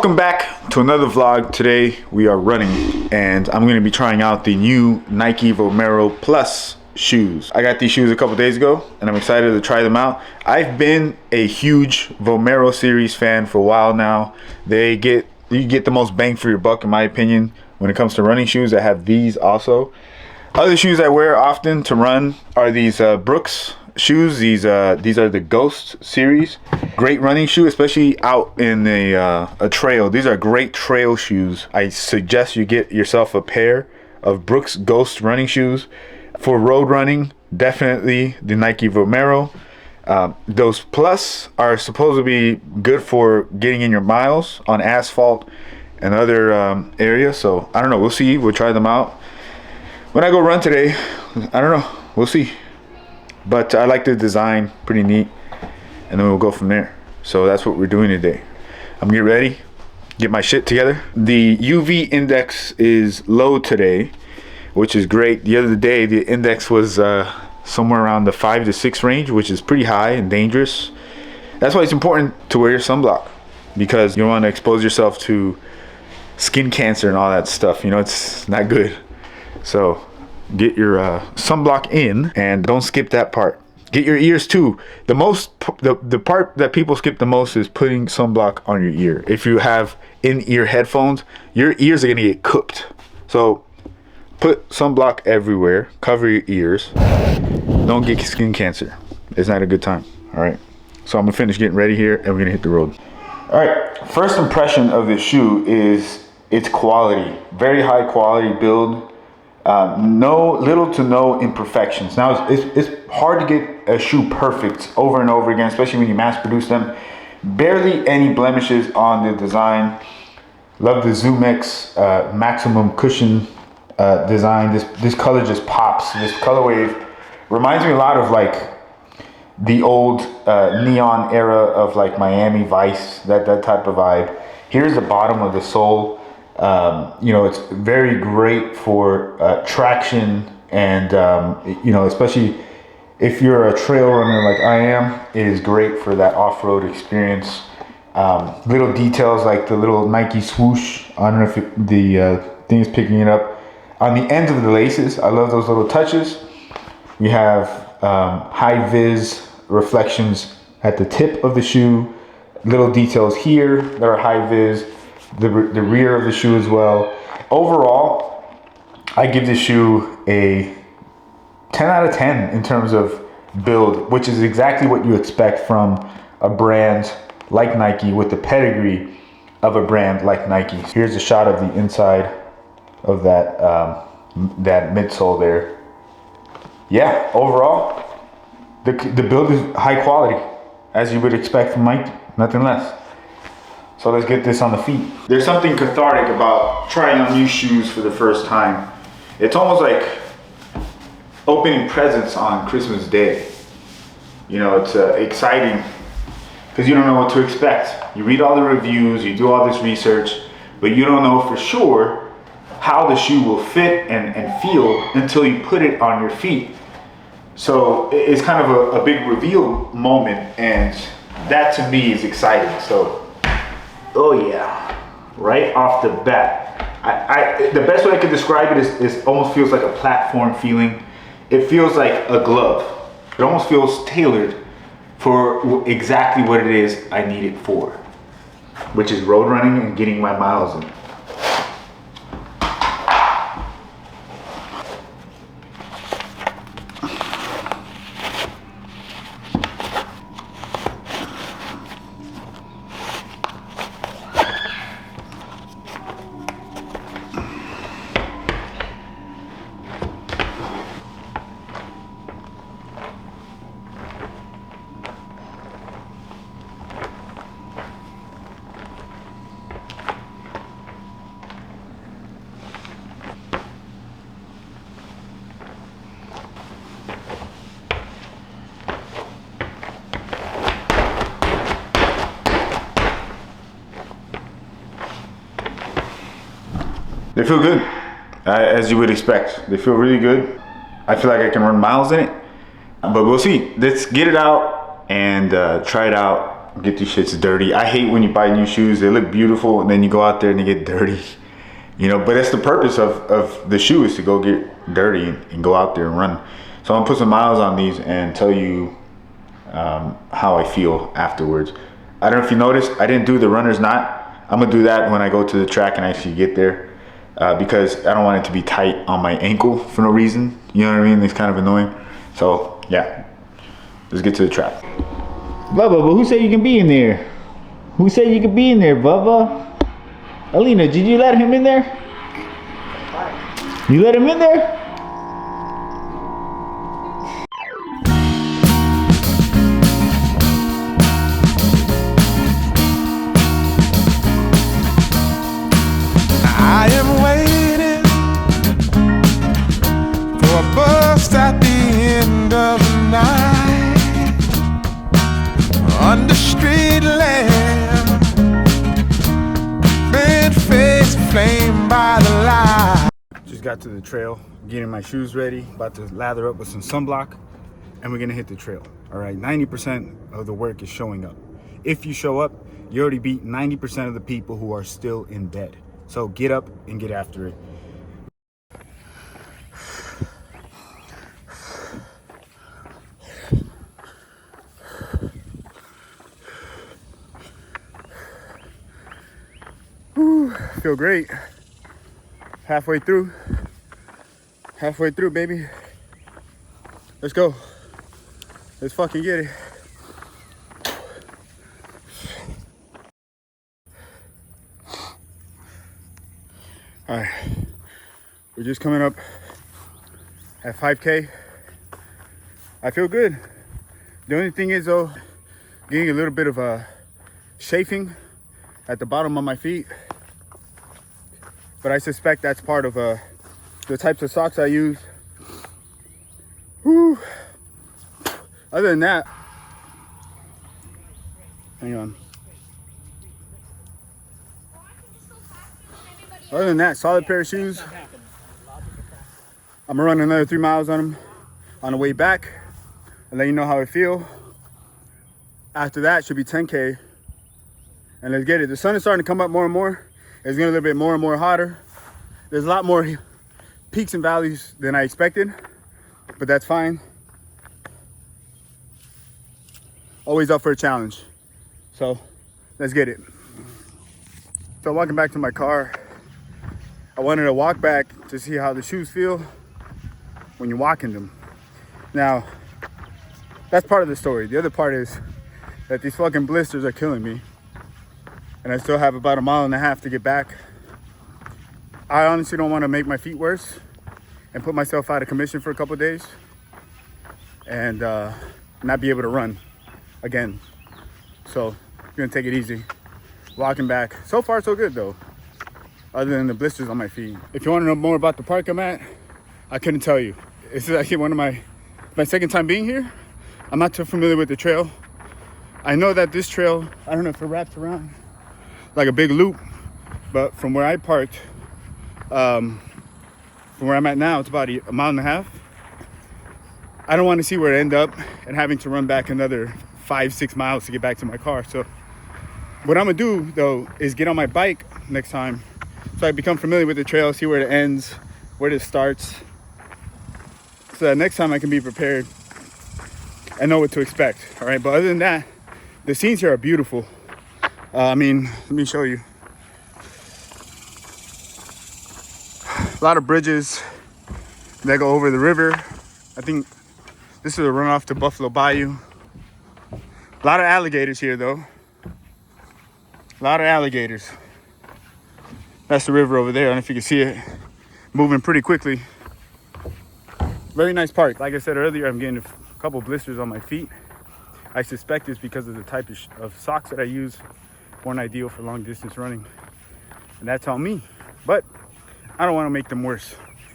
Welcome back to another vlog. Today we are running and I'm going to be trying out the new Nike Vomero Plus shoes. I got these shoes a couple days ago and I'm excited to try them out. I've been a huge Vomero series fan for a while now. You get the most bang for your buck in my opinion when it comes to running shoes. I have these also. Other shoes I wear often to run are these Brooks shoes. These are the Ghost series. Great running shoe, especially out in a trail. These are great trail shoes. I suggest you get yourself a pair of Brooks Ghost running shoes. For road running, definitely the Nike Vomero. Those Plus are supposed to be good for getting in your miles on asphalt and other areas. So I don't know, we'll see. We'll try them out when I go run today. I don't know, we'll see. But I like the design, pretty neat, and then we'll go from there. So that's what we're doing today. I'm getting ready, get my shit together. The UV index is low today, which is great. The other day the index was somewhere around the 5 to 6 range, which is pretty high and dangerous. That's why it's important to wear your sunblock, because you don't want to expose yourself to skin cancer and all that stuff. You know, it's not good. So get your sunblock in, and don't skip that part. Get your ears too. The part that people skip the most is putting sunblock on your ear. If you have in-ear headphones, your ears are gonna get cooked. So put sunblock everywhere. Cover your ears. Don't get skin cancer. It's not a good time. All right. So I'm gonna finish getting ready here, and we're gonna hit the road. All right. First impression of this shoe is its quality. Very high quality build. Little to no imperfections. Now it's hard to get a shoe perfect over and over again, especially when you mass produce them. Barely any blemishes on the design. Love the ZoomX maximum cushion design. This color just pops. This color wave reminds me a lot of like the old neon era of like Miami Vice, that type of vibe. Here's the bottom of the sole. You know, it's very great for traction, and you know, especially if you're a trail runner like I am, it is great for that off-road experience. Little details like the little Nike swoosh. I don't know if the thing is picking it up on the ends of the laces. I love those little touches. We have high vis reflections at the tip of the shoe. Little details here that are high vis. The rear of the shoe as well. Overall, I give this shoe a 10 out of 10 in terms of build, which is exactly what you expect from a brand like Nike, with the pedigree of a brand like Nike. Here's a shot of the inside of that midsole there. Yeah, overall, the build is high quality, as you would expect from Nike, nothing less. So let's get this on the feet. There's something cathartic about trying on new shoes for the first time. It's almost like opening presents on Christmas Day. You know, it's exciting because you don't know what to expect. You read all the reviews, you do all this research, but you don't know for sure how the shoe will fit and feel until you put it on your feet. So it's kind of a big reveal moment, and that to me is exciting. So, oh yeah, right off the bat. The best way I could describe it is almost feels like a platform feeling. It feels like a glove. It almost feels tailored for exactly what it is I need it for, which is road running and getting my miles in. They feel good, as you would expect. They feel really good. I feel like I can run miles in it, but we'll see. Let's get it out and try it out get these shits dirty. I hate when you buy new shoes, they look beautiful and then you go out there and they get dirty. You know, but that's the purpose of the shoe, is to go get dirty and go out there and run. So I'm gonna put some miles on these and tell you how I feel afterwards. I don't know if you noticed, I didn't do the runner's knot. I'm gonna do that when I go to the track and actually get there, because I don't want it to be tight on my ankle for no reason. You know what I mean? It's kind of annoying. So yeah, let's get to the track. Bubba, but who said you can be in there? Who said you could be in there, Bubba? Alina, did you let him in there? You let him in there? I am waiting for a bus at the end of the night, under street lamp, bed face flame by the light. Just got to the trail, getting my shoes ready, about to lather up with some sunblock, and we're gonna hit the trail. All right, 90% of the work is showing up. If you show up, you already beat 90% of the people who are still in bed. So get up and get after it. Whew, feel great. Halfway through, baby. Let's go. Let's fucking get it. All right, we're just coming up at 5K. I feel good. The only thing is though, getting a little bit of a chafing at the bottom of my feet, but I suspect that's part of the types of socks I use. Whew. Other than that, hang on. Other than that, solid pair of shoes. I'm gonna run another 3 miles on them on the way back and let you know how I feel. After that, should be 10K. And let's get it. The sun is starting to come up more and more. It's getting a little bit more and more hotter. There's a lot more peaks and valleys than I expected, but that's fine. Always up for a challenge. So let's get it. So I'm walking back to my car. I wanted to walk back to see how the shoes feel when you're walking them. Now, that's part of the story. The other part is that these fucking blisters are killing me. And I still have about 1.5 miles to get back. I honestly don't want to make my feet worse and put myself out of commission for a couple of days and not be able to run again. So I'm gonna take it easy. Walking back. So far so good though, other than the blisters on my feet. If you want to know more about the park I'm at, I couldn't tell you. This is actually one of my second time being here. I'm not too familiar with the trail. I know that this trail, I don't know if it wraps around like a big loop, but from where I parked, from where I'm at now, it's about 1.5 miles. I don't want to see where it end up and having to run back another 5-6 miles to get back to my car. So what I'm gonna do though is get on my bike next time, so I become familiar with the trail, see where it ends, where it starts, so that next time I can be prepared and know what to expect. All right, but other than that, the scenes here are beautiful. I mean, let me show you. A lot of bridges that go over the river. I think this is a runoff to Buffalo Bayou. A lot of alligators here though. A lot of alligators. That's the river over there. I don't know if you can see it moving pretty quickly. Very nice park. Like I said earlier, I'm getting a couple blisters on my feet. I suspect it's because of the type of socks that I use. Weren't ideal for long distance running, and that's on me. But I don't want to make them worse.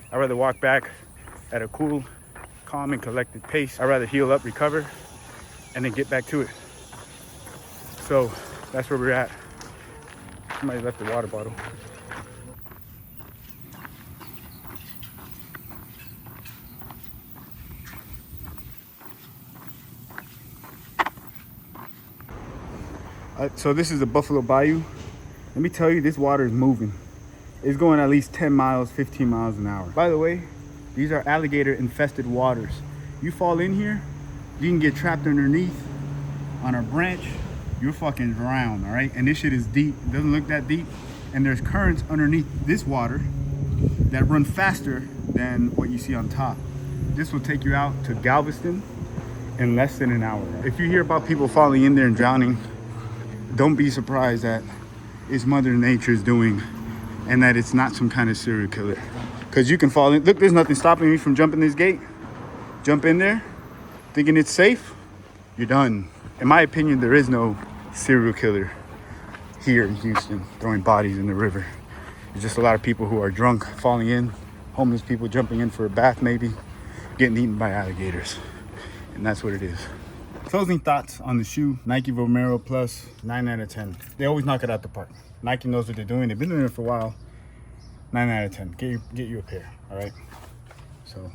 I'd rather walk back at a cool, calm, and collected pace. I'd rather heal up, recover, and then get back to it. So that's where we're at. Somebody left the water bottle. So this is the Buffalo Bayou. Let me tell you, this water is moving. It's going at least 10 miles, 15 miles an hour. By the way, these are alligator infested waters. You fall in here, you can get trapped underneath on a branch, you're fucking drowned, all right? And this shit is deep, it doesn't look that deep. And there's currents underneath this water that run faster than what you see on top. This will take you out to Galveston in less than an hour. If you hear about people falling in there and drowning, don't be surprised that it's Mother Nature's doing and that it's not some kind of serial killer. Because you can fall in. Look, there's nothing stopping me from jumping this gate. Jump in there, thinking it's safe, you're done. In my opinion, there is no serial killer here in Houston throwing bodies in the river. There's just a lot of people who are drunk falling in, homeless people jumping in for a bath maybe, getting eaten by alligators. And that's what it is. Closing thoughts on the shoe, Nike Vomero Plus, 9 out of 10. They always knock it out the park. Nike knows what they're doing. They've been doing it for a while. 9 out of 10. Get you a pair, all right? So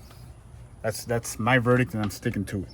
that's my verdict, and I'm sticking to it.